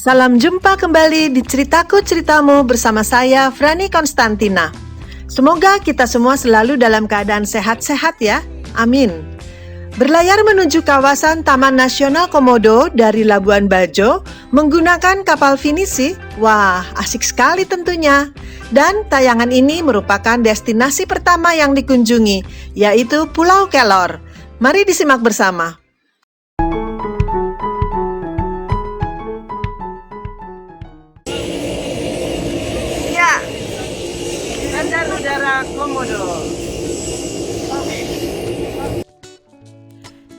Salam jumpa kembali di Ceritaku Ceritamu bersama saya, Frani Konstantina. Semoga kita semua selalu dalam keadaan sehat-sehat ya, amin. Berlayar menuju kawasan Taman Nasional Komodo dari Labuan Bajo menggunakan kapal pinisi, wah asik sekali tentunya. Dan tayangan ini merupakan destinasi pertama yang dikunjungi, yaitu Pulau Kelor. Mari disimak bersama. Bandar Udara Komodo.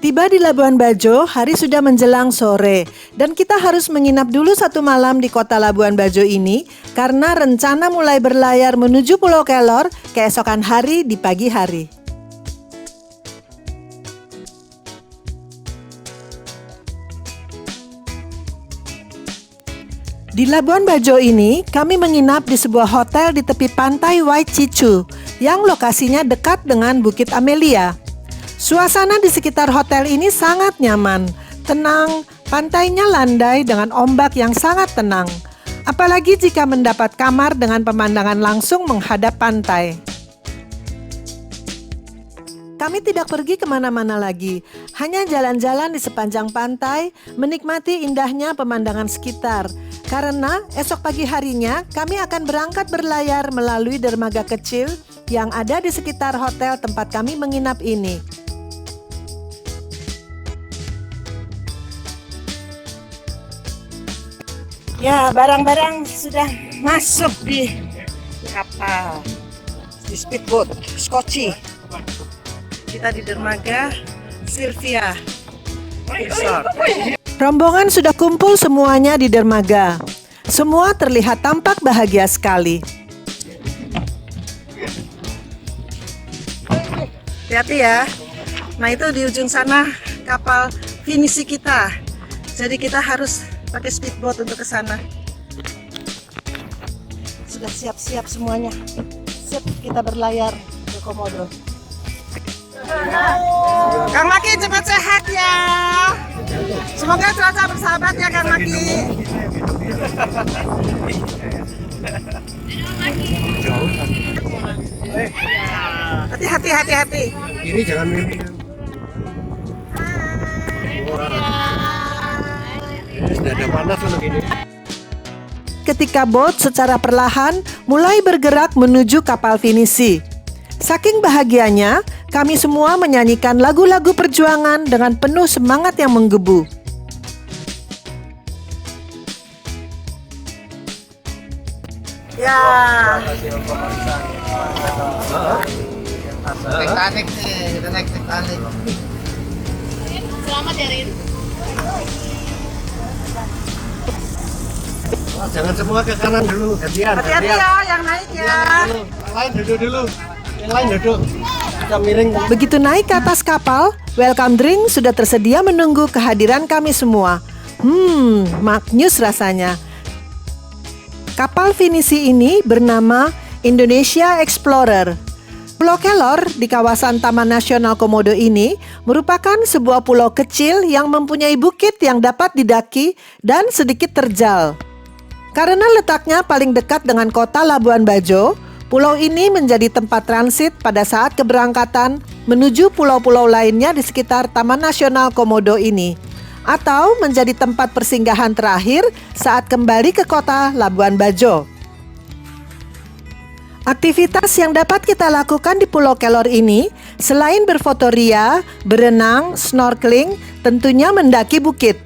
Tiba di Labuan Bajo, hari sudah menjelang sore dan kita harus menginap dulu 1 malam di kota Labuan Bajo ini karena rencana mulai berlayar menuju Pulau Kelor keesokan hari di pagi hari. Di Labuan Bajo ini, kami menginap di sebuah hotel di tepi pantai Waicicu yang lokasinya dekat dengan Bukit Amelia. Suasana di sekitar hotel ini sangat nyaman, tenang, pantainya landai dengan ombak yang sangat tenang. Apalagi jika mendapat kamar dengan pemandangan langsung menghadap pantai. Kami tidak pergi kemana-mana lagi, hanya jalan-jalan di sepanjang pantai, menikmati indahnya pemandangan sekitar. Karena esok pagi harinya kami akan berangkat berlayar melalui dermaga kecil yang ada di sekitar hotel tempat kami menginap ini. Ya, barang-barang sudah masuk di kapal, di speedboat, Skoci. Kita di dermaga Sylvia Resort. Rombongan sudah kumpul semuanya di dermaga. Semua terlihat tampak bahagia sekali. Hati-hati ya. Nah, itu di ujung sana kapal pinisi kita. Jadi kita harus pakai speedboat untuk ke sana. Sudah siap-siap semuanya. Siap kita berlayar ke Komodo. Kang Maki cepat sehat ya. Semoga cuaca bersahabat ya Kang Maki. Hati-hati. Ini jangan mimpi. Sudah ada panas loh gini. Ketika bot secara perlahan mulai bergerak menuju kapal pinisi. Saking bahagianya, kami semua menyanyikan lagu-lagu perjuangan dengan penuh semangat yang menggebu. Ya. Titanic nih, kita naik Titanic. Selamat ya Rin. Jangan semua ke kanan dulu, gantian. Hati-hati ya yang naik ya. Yang lain duduk dulu. Yang lain duduk. Kita miring. Begitu naik ke atas kapal, welcome drink sudah tersedia menunggu kehadiran kami semua. Maknyus rasanya. Kapal pinisi ini bernama Indonesia Explorer. Pulau Kelor di kawasan Taman Nasional Komodo ini merupakan sebuah pulau kecil yang mempunyai bukit yang dapat didaki dan sedikit terjal. Karena letaknya paling dekat dengan kota Labuan Bajo, pulau ini menjadi tempat transit pada saat keberangkatan menuju pulau-pulau lainnya di sekitar Taman Nasional Komodo ini, atau menjadi tempat persinggahan terakhir saat kembali ke kota Labuan Bajo. Aktivitas yang dapat kita lakukan di Pulau Kelor ini, selain berfotoria, berenang, snorkeling, tentunya mendaki bukit.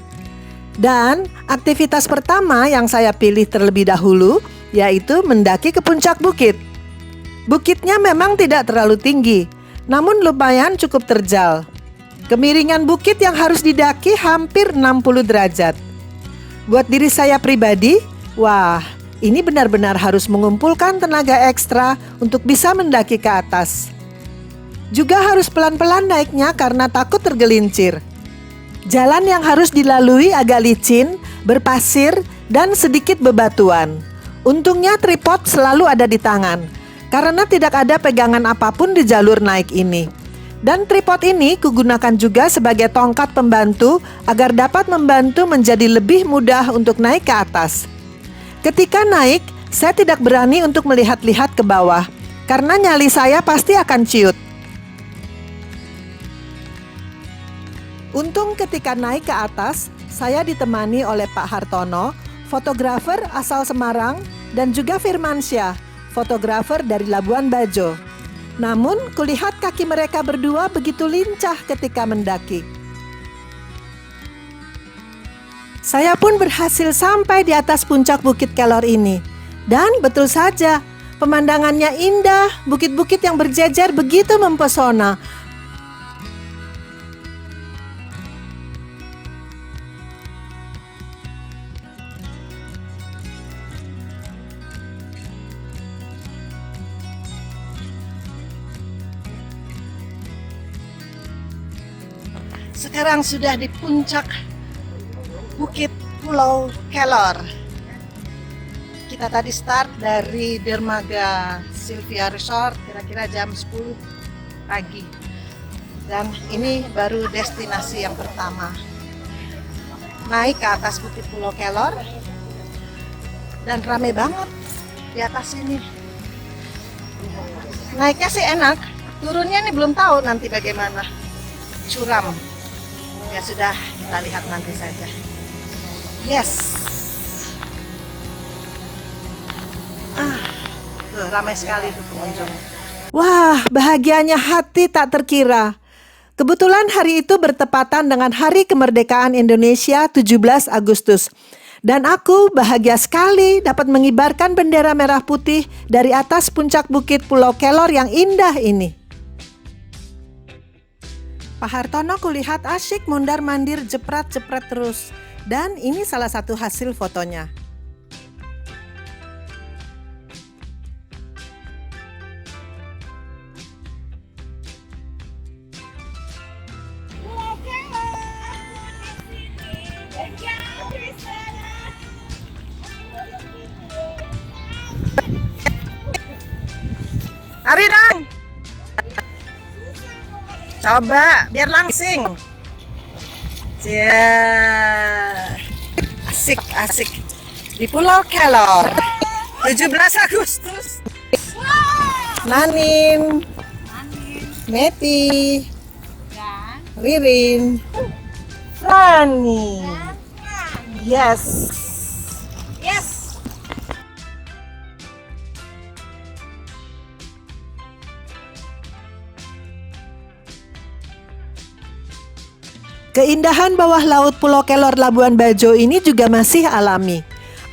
Dan aktivitas pertama yang saya pilih terlebih dahulu, yaitu mendaki ke puncak bukit. Bukitnya memang tidak terlalu tinggi, namun lumayan cukup terjal. Kemiringan bukit yang harus didaki hampir 60 derajat. Buat diri saya pribadi, wah, ini benar-benar harus mengumpulkan tenaga ekstra untuk bisa mendaki ke atas. Juga harus pelan-pelan naiknya karena takut tergelincir. Jalan yang harus dilalui agak licin, berpasir, dan sedikit bebatuan. Untungnya tripod selalu ada di tangan, karena tidak ada pegangan apapun di jalur naik ini. Dan tripod ini kugunakan juga sebagai tongkat pembantu agar dapat membantu menjadi lebih mudah untuk naik ke atas. Ketika naik, saya tidak berani untuk melihat-lihat ke bawah, karena nyali saya pasti akan ciut. Untung ketika naik ke atas, saya ditemani oleh Pak Hartono, fotografer asal Semarang, dan juga Firmansyah, fotografer dari Labuan Bajo. Namun, kulihat kaki mereka berdua begitu lincah ketika mendaki. Saya pun berhasil sampai di atas puncak Bukit Kelor ini. Dan betul saja, pemandangannya indah, bukit-bukit yang berjejer begitu mempesona. Sekarang sudah di puncak Bukit Pulau Kelor. Kita tadi start dari Dermaga Sylvia Resort kira-kira jam 10 pagi. Dan ini baru destinasi yang pertama. Naik ke atas Bukit Pulau Kelor. Dan ramai banget di atas sini. Naiknya sih enak, turunnya nih belum tahu nanti bagaimana. Curam. Ya sudah, kita lihat nanti saja. Yes. Tuh, ramai sekali tuh pengunjung. Wah, bahagianya hati tak terkira. Kebetulan hari itu bertepatan dengan Hari Kemerdekaan Indonesia 17 Agustus. Dan aku bahagia sekali dapat mengibarkan bendera merah putih dari atas puncak Bukit Pulau Kelor yang indah ini. Pak Hartono kulihat asyik mondar-mandir jeprat-jeprat terus. Dan ini salah satu hasil fotonya. Ari dong. Coba biar langsing. Asik di Pulau Kelor 17 Agustus. Nanin, Meti, Ririn, Rani. Yes. Keindahan bawah laut Pulau Kelor Labuan Bajo ini juga masih alami.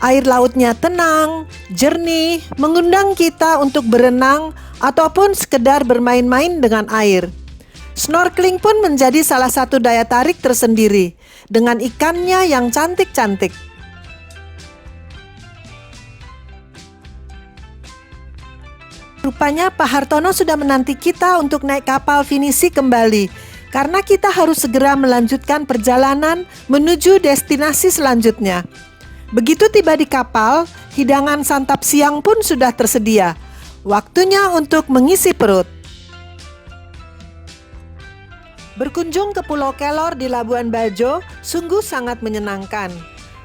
Air lautnya tenang, jernih, mengundang kita untuk berenang ataupun sekedar bermain-main dengan air. Snorkeling pun menjadi salah satu daya tarik tersendiri dengan ikannya yang cantik-cantik. Rupanya Pak Hartono sudah menanti kita untuk naik kapal finisi kembali. Karena kita harus segera melanjutkan perjalanan menuju destinasi selanjutnya. Begitu tiba di kapal, hidangan santap siang pun sudah tersedia. Waktunya untuk mengisi perut. Berkunjung ke Pulau Kelor di Labuan Bajo sungguh sangat menyenangkan.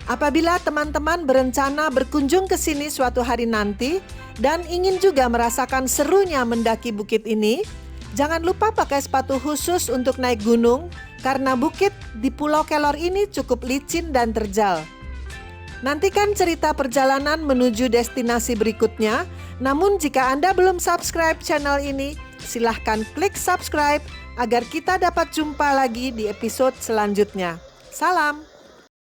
Apabila teman-teman berencana berkunjung ke sini suatu hari nanti dan ingin juga merasakan serunya mendaki bukit ini, jangan lupa pakai sepatu khusus untuk naik gunung karena bukit di Pulau Kelor ini cukup licin dan terjal. Nantikan cerita perjalanan menuju destinasi berikutnya. Namun jika Anda belum subscribe channel ini, silahkan klik subscribe agar kita dapat jumpa lagi di episode selanjutnya. Salam!